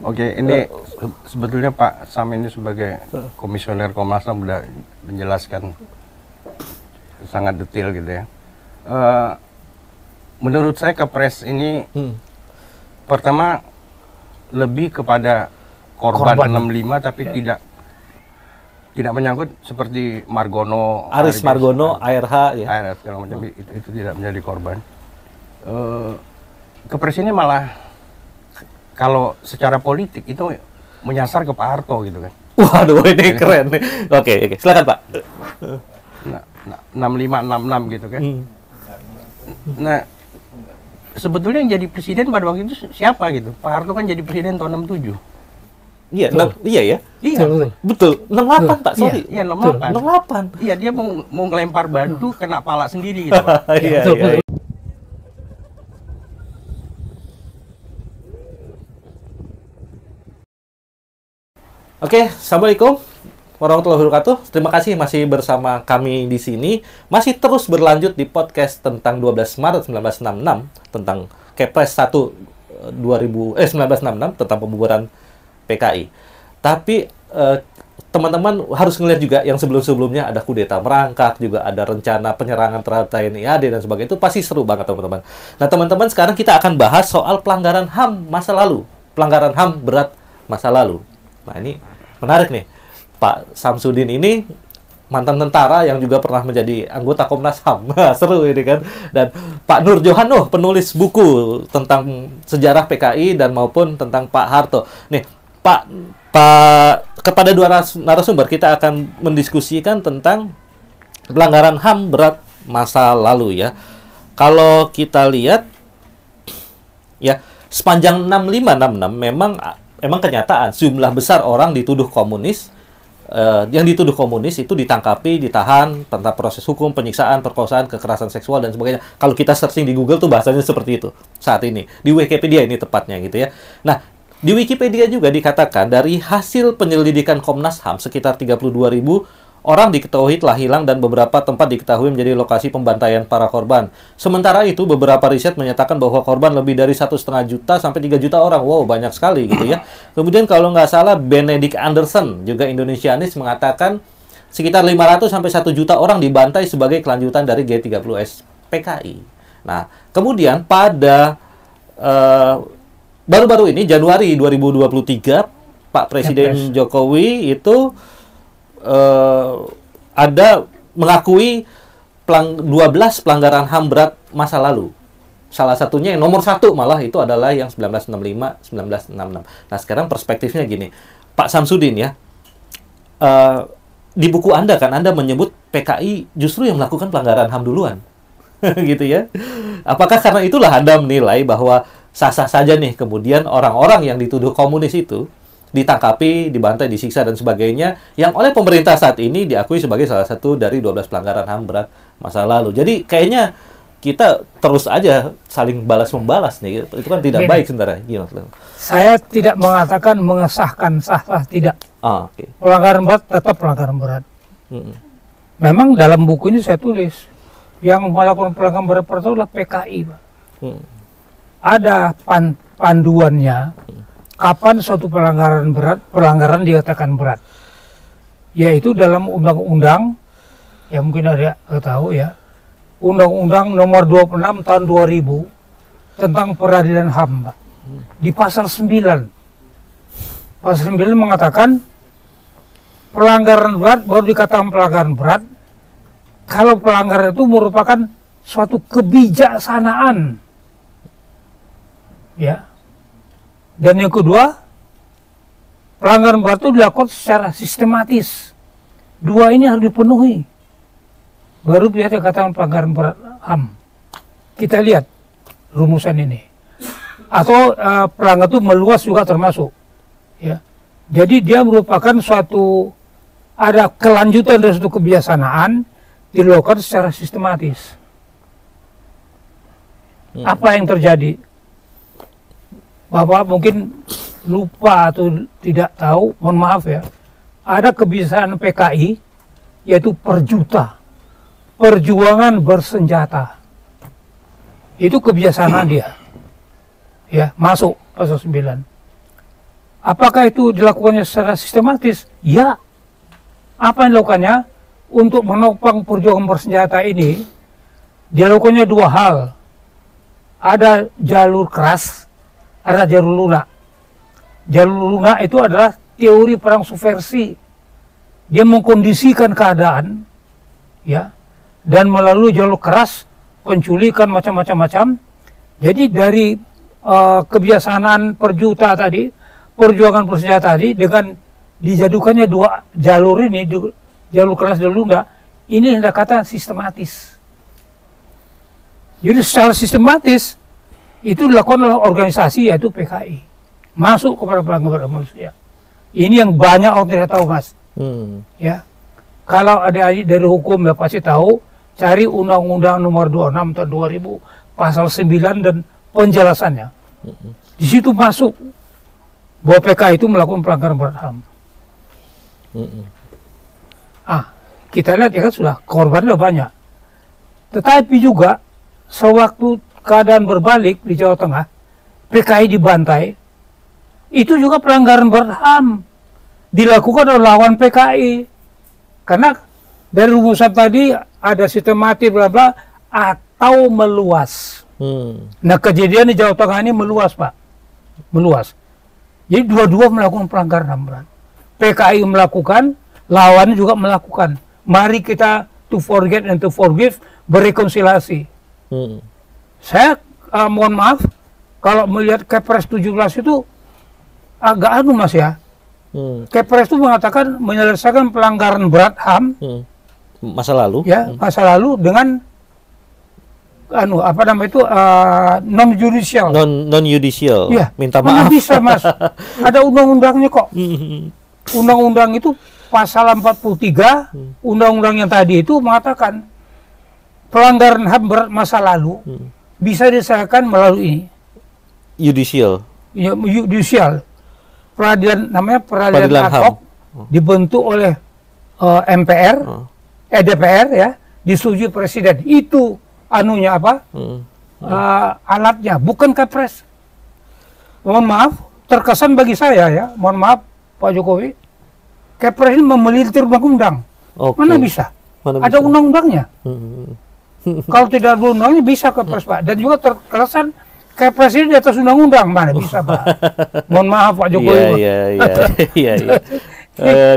Oke, ini sebetulnya Pak Sam ini sebagai komisioner Komnas HAM sudah menjelaskan sangat detail gitu ya. Menurut saya Kepres ini pertama lebih kepada korban 65 tapi tidak menyangkut seperti Margono, Aris Margono, ARH ya. ARH segala macam itu tidak menjadi korban. Kepres ini malah kalau secara politik itu menyasar ke Pak Harto gitu kan. Waduh, ini keren nih. Oke, silakan Pak. 6566 gitu kan. Nah, sebetulnya yang jadi presiden pada waktu itu siapa gitu? Pak Harto kan jadi presiden tahun 67. Iya, iya ya. Iya, betul. 68 Pak, sorry. Iya, 68. 68. Iya, dia mau ngelempar batu kena pala sendiri gitu, Pak. Iya. Oke, assalamualaikum warahmatullahi wabarakatuh. Terima kasih masih bersama kami di sini. Masih terus berlanjut di podcast tentang 12 Maret 1966 tentang Kepres 1966 tentang pembubaran PKI. Tapi teman-teman harus ngelihat juga yang sebelum-sebelumnya ada kudeta merangkak, juga ada rencana penyerangan terhadap TNI AD dan sebagainya. Itu pasti seru banget teman-teman. Nah teman-teman, sekarang kita akan bahas soal pelanggaran HAM masa lalu. Pelanggaran HAM berat masa lalu. Nah ini menarik nih, Pak Samsudin ini mantan tentara yang juga pernah menjadi anggota Komnas HAM. Seru ini kan. Dan Pak Nur Johanoh, penulis buku tentang sejarah PKI dan maupun tentang Pak Harto. Nih, Pak kepada dua narasumber kita akan mendiskusikan tentang pelanggaran HAM berat masa lalu ya. Kalau kita lihat ya, sepanjang 6566 memang kenyataan jumlah besar orang dituduh komunis. Yang dituduh komunis itu ditangkapi, ditahan, tanpa proses hukum, penyiksaan, perkosaan, kekerasan seksual dan sebagainya. Kalau kita searching di Google tuh bahasanya seperti itu saat ini. Di Wikipedia ini tepatnya gitu ya. Nah, di Wikipedia juga dikatakan dari hasil penyelidikan Komnas HAM sekitar 32.000 orang diketahui telah hilang dan beberapa tempat diketahui menjadi lokasi pembantaian para korban. Sementara itu, beberapa riset menyatakan bahwa korban lebih dari 1,5 juta sampai 3 juta orang. Wow, banyak sekali gitu ya. Kemudian kalau nggak salah, Benedict Anderson, juga Indonesianis, mengatakan sekitar 500 sampai 1 juta orang dibantai sebagai kelanjutan dari G30S PKI. Nah, kemudian pada baru-baru ini, Januari 2023, Pak Presiden Jokowi itu ada mengakui 12 pelanggaran HAM berat masa lalu. Salah satunya yang nomor 1 malah itu adalah yang 1965-1966. Nah sekarang perspektifnya gini, Pak Samsudin ya, di buku Anda kan Anda menyebut PKI justru yang melakukan pelanggaran HAM duluan. Gitu ya. Apakah karena itulah Anda menilai bahwa sah-sah saja nih kemudian orang-orang yang dituduh komunis itu ditangkapi, dibantai, disiksa, dan sebagainya, yang oleh pemerintah saat ini diakui sebagai salah satu dari 12 pelanggaran HAM berat masa lalu. Jadi kayaknya kita terus aja saling balas-membalas nih. Itu kan tidak baik sebenarnya. Gimana? Saya tidak mengatakan mengesahkan sah-sah, tidak. Okay. Pelanggaran berat tetap pelanggaran berat. Memang dalam buku ini saya tulis, yang melakukan pelanggaran berat pertama adalah PKI, Pak. Ada panduannya. Kapan suatu pelanggaran dikatakan berat, yaitu dalam undang-undang, ya mungkin ada tahu ya, Undang-Undang Nomor 26 Tahun 2000 tentang peradilan HAM, Pak. Di pasal 9. Pasal 9 mengatakan pelanggaran berat baru dikatakan pelanggaran berat kalau pelanggaran itu merupakan suatu kebijaksanaan, ya. Dan yang kedua, pelanggaran berat itu dilakukan secara sistematis. Dua ini harus dipenuhi, baru bisa dikatakan pelanggaran berat HAM. Kita lihat rumusan ini. Atau pelanggaran itu meluas juga termasuk. Ya. Jadi dia merupakan suatu, ada kelanjutan dari suatu kebiasaan dilakukan secara sistematis. Apa yang terjadi? Bapak mungkin lupa atau tidak tahu, mohon maaf ya. Ada kebiasaan PKI, yaitu perjuta, perjuangan bersenjata. Itu kebiasaan dia. Ya, masuk pasal 9. Apakah itu dilakukannya secara sistematis? Ya. Apa yang dilakukannya? Untuk menopang perjuangan bersenjata ini, dilakukannya dua hal. Ada jalur keras, ada jalur lunak. Jalur lunak itu adalah teori perang subversi. Dia mengkondisikan keadaan, ya, dan melalui jalur keras, penculikan macam-macam. Jadi dari kebiasaan perjuta tadi, perjuangan bersenjata tadi, dengan dijadukannya dua jalur ini, jalur keras dan lunak, ini hendak kata sistematis. Jadi secara sistematis itu dilakukan oleh organisasi yaitu PKI, masuk kepada pelanggaran manusia. Ini yang banyak orang tidak tahu, Mas. Ya, kalau ada dari hukum ya pasti tahu. Cari Undang-Undang Nomor 26 tahun 2000 pasal 9 dan penjelasannya. Di situ masuk bahwa PKI itu melakukan pelanggaran berat HAM. Kita lihat ya kan sudah korbannya banyak. Tetapi juga sewaktu keadaan berbalik di Jawa Tengah, PKI dibantai, itu juga pelanggaran berat HAM dilakukan oleh lawan PKI. Karena dari rumusan tadi ada sistematis bla bla atau meluas. Nah, kejadian di Jawa Tengah ini meluas, Pak. Meluas. Jadi dua-dua melakukan pelanggaran HAM berat. PKI melakukan, lawannya juga melakukan. Mari kita to forget and to forgive, berrekonsiliasi. Saya mohon maaf kalau melihat Kepres 17 itu agak Mas ya. Kepres itu mengatakan menyelesaikan pelanggaran berat HAM masa lalu. Ya, masa lalu dengan non judicial. Non judicial. Ya, minta mana maaf. bisa, Mas? Ada undang-undangnya kok. Undang-undang itu pasal 43, undang-undang yang tadi itu mengatakan pelanggaran HAM berat masa lalu bisa diselesaikan melalui judicial. Ya, judicial. Peradilan namanya peradilan ad hoc dibentuk oleh MPR, DPR ya, disetujui presiden. Itu anunya apa? Alatnya, bukan Kepres. Mohon maaf, terkesan bagi saya ya, mohon maaf Pak Jokowi, Kepres ini memelintir undang-undang. Mana bisa? Ada undang-undangnya. Kalau tidak ada undang-undangnya bisa Kepres, Pak. Dan juga terkesan Kepres ini di atas undang-undang, mana bisa, Pak? Mohon maaf Pak Jokowi. Iya.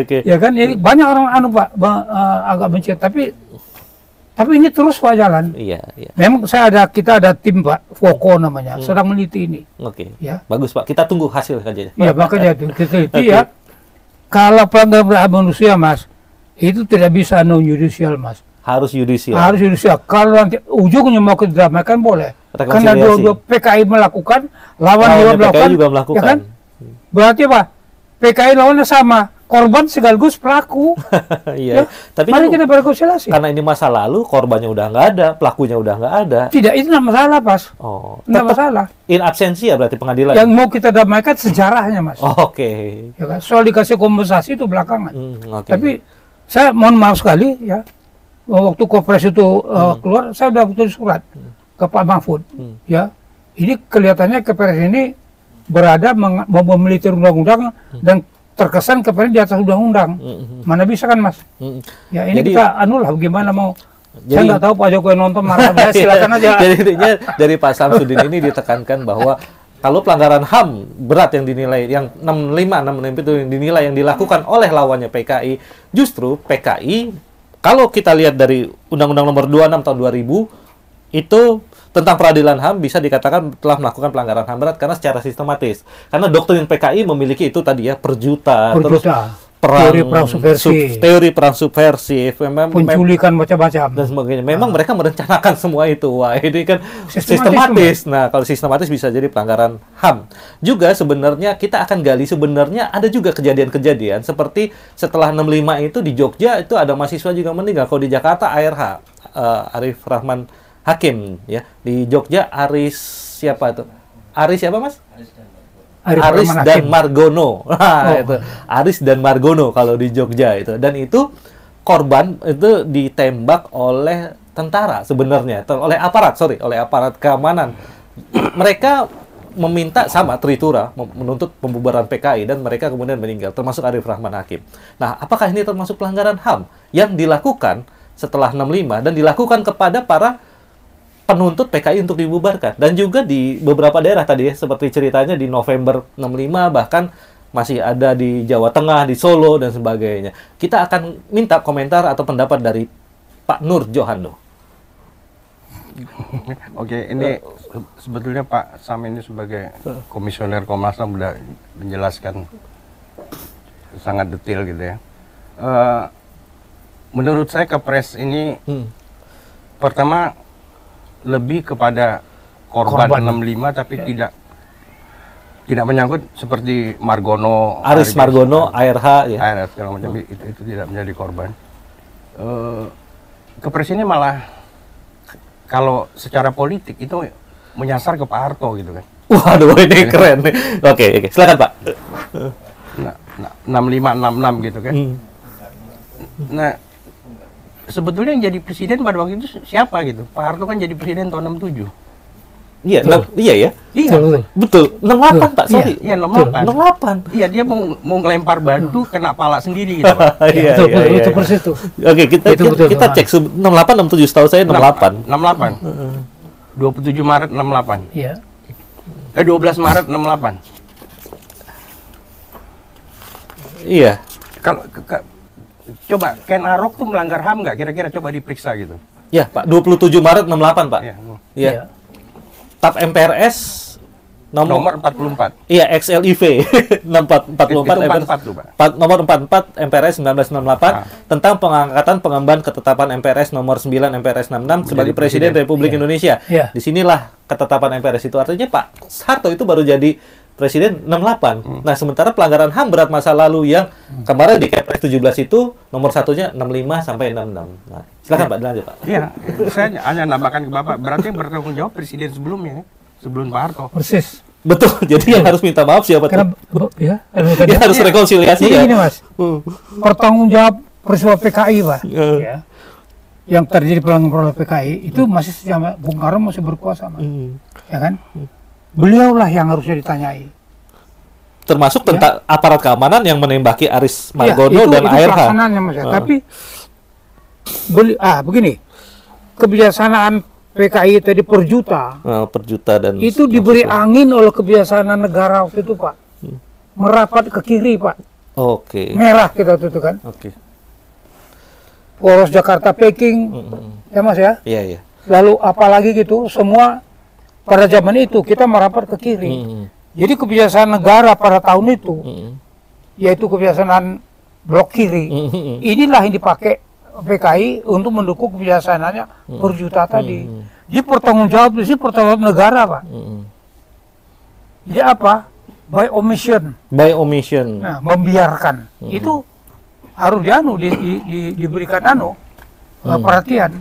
Oke. Ya kan, jadi banyak orang Pak agak benci, tapi ini terus Pak jalan. Iya. Memang kita ada tim Pak, Foko namanya, sedang meneliti ini. Oke. Ya. Bagus Pak, kita tunggu hasil saja. Ya, makanya itu kita teliti ya. Kalau pelanggaran berat manusia, Mas, itu tidak bisa non judicial, Mas. Harus judicial. Harus judicial. Kalau nanti ujungnya mau didamaikan boleh. Karena dua PKI melakukan, lawan juga melakukan. Ya kan? Berarti apa? PKI lawannya sama. Korban sekaligus pelaku. Iya. Ya? Tapi mari kita berkonsultasi. Karena ini masa lalu, korbannya udah nggak ada, pelakunya udah nggak ada. Tidak, itu tidak masalah, Pas. Tidak masalah. In absensi ya berarti pengadilan. Yang mau kita damaikan sejarahnya, Mas. Oke. Ya kan? Soal dikasih kompensasi itu belakangan. Tapi saya mohon maaf sekali ya. Waktu Kepres itu keluar, saya sudah tulis surat ke Pak Mahfud. Ya, ini kelihatannya Kepres ini berada memiliki undang-undang dan terkesan Kepres di atas undang-undang. Mana bisa kan, Mas? Ya, ini jadi, kita anulah bagaimana mau. Saya nggak tahu Pak Jokowi nonton marah, silakan aja. Jadi intinya dari Pak Samsudin ini ditekankan bahwa kalau pelanggaran HAM berat yang dinilai, yang 65 itu yang dinilai yang dilakukan oleh lawannya PKI, justru PKI kalau kita lihat dari Undang-Undang Nomor 26 tahun 2000 itu tentang peradilan HAM bisa dikatakan telah melakukan pelanggaran HAM berat karena secara sistematis. Karena doktrin PKI memiliki itu tadi ya perjuta. Terus teori perang subversif, penculikan macam-macam dan sebagainya. Memang mereka merencanakan semua itu. Wah, ini kan sistematis. Nah, kalau sistematis bisa jadi pelanggaran HAM. Juga sebenarnya kita akan gali sebenarnya ada juga kejadian-kejadian seperti setelah 65 itu di Jogja itu ada mahasiswa juga meninggal. Kalau di Jakarta ARH, Arif Rahman Hakim ya. Di Jogja Aris siapa itu? Aris siapa, Mas? Aris dan Margono. Itu Aris dan Margono kalau di Jogja itu. Dan itu korban itu ditembak oleh tentara sebenarnya, oleh aparat keamanan. Mereka meminta sama Tritura menuntut pembubaran PKI dan mereka kemudian meninggal, termasuk Arif Rahman Hakim. Nah, apakah ini termasuk pelanggaran HAM yang dilakukan setelah 65 dan dilakukan kepada para penuntut PKI untuk dibubarkan? Dan juga di beberapa daerah tadi ya, seperti ceritanya di November 65, bahkan masih ada di Jawa Tengah, di Solo, dan sebagainya. Kita akan minta komentar atau pendapat dari Pak Nur Johano. Oke, ini sebetulnya Pak Sam ini sebagai komisioner Komnas HAM sudah menjelaskan sangat detail gitu ya. Menurut saya Kepres ini pertama lebih kepada korban 65 tapi tidak menyangkut seperti Margono, Aris Margono, ARH ya. ARH segala macam itu tidak menjadi korban. Kepres ini malah kalau secara politik itu menyasar ke Pak Harto gitu kan. Waduh, ini keren nih. Oke, silakan Pak. 6566 gitu kan. Nah, sebetulnya yang jadi presiden pada waktu itu siapa gitu? Pak Harto kan jadi presiden tahun 67. Iya, iya ya. Iya, betul. 68 Pak, sorry. Iya, 68. 68. Iya, dia mau ngelempar batu kena pala sendiri gitu. Iya, itu persis itu. Oke, kita cek 68 67, setahu saya 68. 68. 27 Maret 68. Iya. 12 Maret 68. Iya. Kalau coba Ken Arok tuh melanggar HAM nggak? Kira-kira coba diperiksa gitu. Ya, Pak, 27 Maret 68, Pak. Iya. Iya. TAP MPRS Nomor 44. Iya, XLIV 44 Itu 44 tuh, Pak. nomor 44 MPRS 1968 tentang pengangkatan pengemban ketetapan MPRS nomor 9 MPRS 66 sebagai Presiden Republik Indonesia. Disinilah ketetapan MPRS itu, artinya Pak Harto itu baru jadi Presiden 68. Nah, sementara pelanggaran HAM berat masa lalu yang kemarin di Kepres 17 itu nomor satunya 65 sampai 66. Nah, silakan Pak, dilanjut Pak. Iya, saya hanya nambahkan ke Bapak, berarti yang bertanggung jawab presiden sebelumnya, sebelum Pak Harto. Persis. Betul, jadi yang harus minta maaf siapa Karena tuh? ya, Dia harus rekonsiliasi jadi ya. gini Mas, pertanggung jawab peristiwa PKI Pak, ya, yang terjadi pelanggaran PKI itu masih sama Bung Karno masih berkuasa Mas, ya kan? Beliaulah yang harusnya ditanyai. Termasuk tentang aparat keamanan yang menembaki Aris Margono itu dan ARH. pelaksanaannya Mas. Tapi begini, kebijaksanaan PKI tadi per juta, Per juta dan itu diberi angin oleh kebijaksanaan negara waktu itu Pak, merapat ke kiri Pak, Oke. merah kita waktu itu kan, Oke. poros Jakarta Peking, ya Mas ya. Iya, iya. Lalu apalagi gitu, semua pada zaman itu kita merapat ke kiri. Jadi kebijaksanaan negara pada tahun itu, yaitu kebijaksanaan blok kiri, inilah yang dipakai PKI untuk mendukung kebijaksanaannya per juta tadi. Jadi pertanggung jawab di sini pertanggung jawab negara Pak. Jadi apa? By omission. By omission. Nah, membiarkan. Itu harus diberikan perhatian.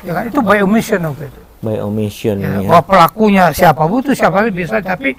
Ya kan, itu by omission waktu itu. By omission Ya, ya. bahwa pelakunya siapa itu siapa bisa, tapi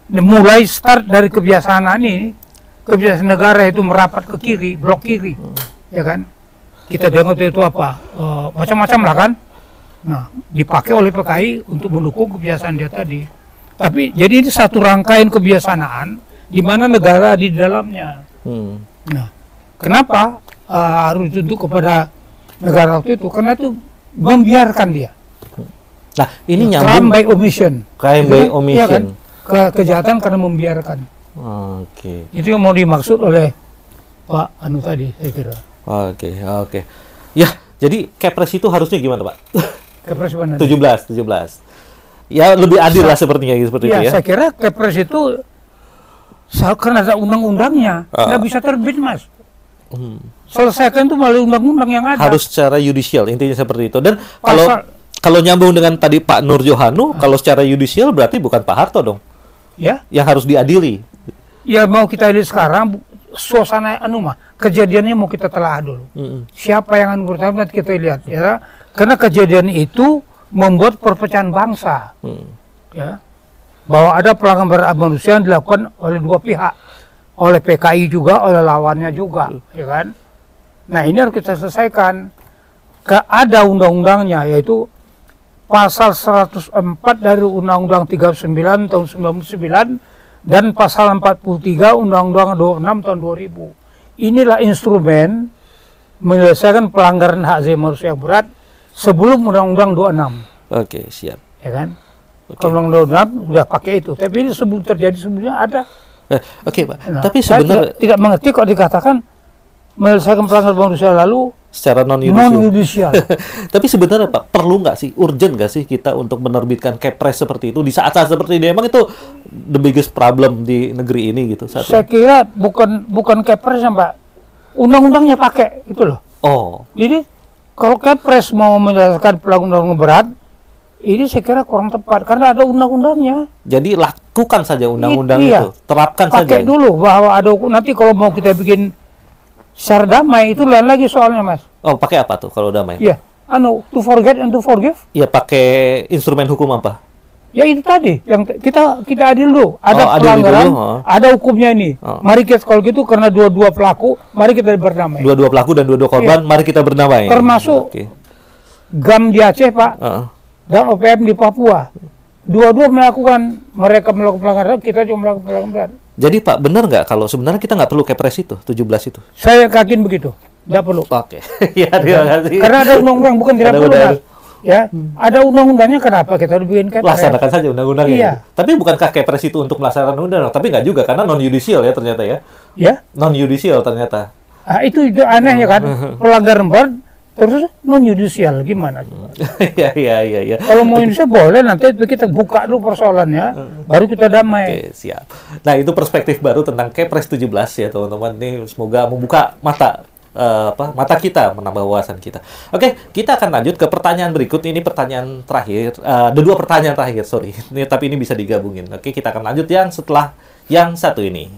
mulai start dari kebiasaan ini, kebiasaan negara itu merapat ke kiri, blok kiri, ya kan? Kita dengar itu apa? Macam-macam lah kan? Nah, dipakai oleh PKI untuk mendukung kebiasaan dia tadi. Tapi jadi ini satu rangkaian kebiasaan di mana negara di dalamnya. Nah, kenapa harus dituntut kepada negara waktu itu? Karena itu membiarkan dia. Nah, ini Crime nyambung by omission. crime by omission. Iya kan? Kejahatan karena membiarkan. Oke. Itu yang mau dimaksud oleh Pak Anu tadi, saya kira. Oke. Ya, jadi Kepres itu harusnya gimana, Pak? Kepres mana? 17. Ya, lebih adil lah sepertinya seperti itu ya. Saya kira Kepres itu karena ada undang-undangnya, nggak bisa terbit, Mas. Selesaikan itu melalui undang-undang yang ada. Harus secara yudisial, intinya seperti itu. Dan Pasal- kalau nyambung dengan tadi Pak Nur Johano, kalau secara yudisial berarti bukan Pak Harto dong Ya, yang harus diadili. ya mau kita lihat sekarang suasana kejadiannya mau kita telah dulu. Siapa yang akan bertanggung jawab kita lihat ya. Karena kejadian itu membuat perpecahan bangsa. Ya. Bahwa ada pelanggaran berat manusia yang dilakukan oleh dua pihak. Oleh PKI juga, oleh lawannya juga, ya kan? Nah, ini harus kita selesaikan. Ada undang-undangnya, yaitu pasal 104 dari Undang-Undang 39 tahun 99 dan pasal 43 Undang-Undang 26 tahun 2000. Inilah instrumen menyelesaikan pelanggaran hak asasi manusia yang berat sebelum Undang-Undang 26. Oke, siap. Ya kan? Oke. Kalau Undang-Undang 26 sudah pakai itu. Tapi ini sebelum terjadi sebelumnya ada. Oke, Pak. Nah, Tapi saya sebenarnya tidak mengerti kok dikatakan menyelesaikan pelanggaran manusia lalu secara non-yudisial. non-yudisial. Tapi sebenarnya Pak, perlu nggak sih, urgent nggak sih kita untuk menerbitkan Kepres seperti itu di saat-saat seperti ini? Emang itu the biggest problem di negeri ini gitu saat Saya ini? kira bukan Kepres Pak, undang-undangnya pakai itu loh. Oh, Jadi kalau Kepres mau menyelesaikan pelanggaran berat, ini saya kira kurang tepat karena ada undang-undangnya. jadi lakukan saja undang-undang Iya. itu, terapkan saja. Pakai dulu bahwa ada nanti kalau mau kita bikin secara damai itu lain lagi soalnya Mas. Oh, pakai apa tuh kalau damai? Iya, to forget and to forgive. Ya pakai instrumen hukum apa? Ya itu tadi yang kita adil dulu. Ada adil pelanggaran, dulu, oh. ada hukumnya ini. Oh. Mari kita kalau gitu karena dua-dua pelaku, mari kita berdamai. Dua-dua pelaku dan dua-dua korban, mari kita berdamai. Termasuk Oke. GAM di Aceh Pak Heeh. dan OPM di Papua. Dua-dua mereka melakukan pelanggaran, kita juga melakukan pelanggaran. Jadi Pak, benar nggak kalau sebenarnya kita nggak perlu Kepres itu, 17 itu? Saya yakin begitu, tidak perlu. Oke. Ya, terima kasih. Karena ada undang-undang, bukan tidak Ada perlu undang. Mas. Ya, ada undang-undangnya kenapa kita harus bikin Kepres? Laksanakan saja undang-undangnya. Iya. Tapi bukankah Kepres itu untuk melaksanakan undang-undang? Tapi nggak juga, karena non-yudisial ya ternyata ya. Ya, Non-yudisial ternyata. itu aneh ya kan, pelanggaran berat terus non-yudisial gimana? Iya. Kalau mau Indonesia boleh nanti kita buka dulu persoalannya, baru kita damai. Oke, siap. Nah, itu perspektif baru tentang Kepres 17 ya, teman-teman. Ini semoga membuka mata mata kita, menambah wawasan kita. Oke, kita akan lanjut ke pertanyaan berikut. Ini pertanyaan terakhir. Ada dua pertanyaan terakhir, sorry. Tapi ini bisa digabungin. Oke, kita akan lanjut yang setelah yang satu ini.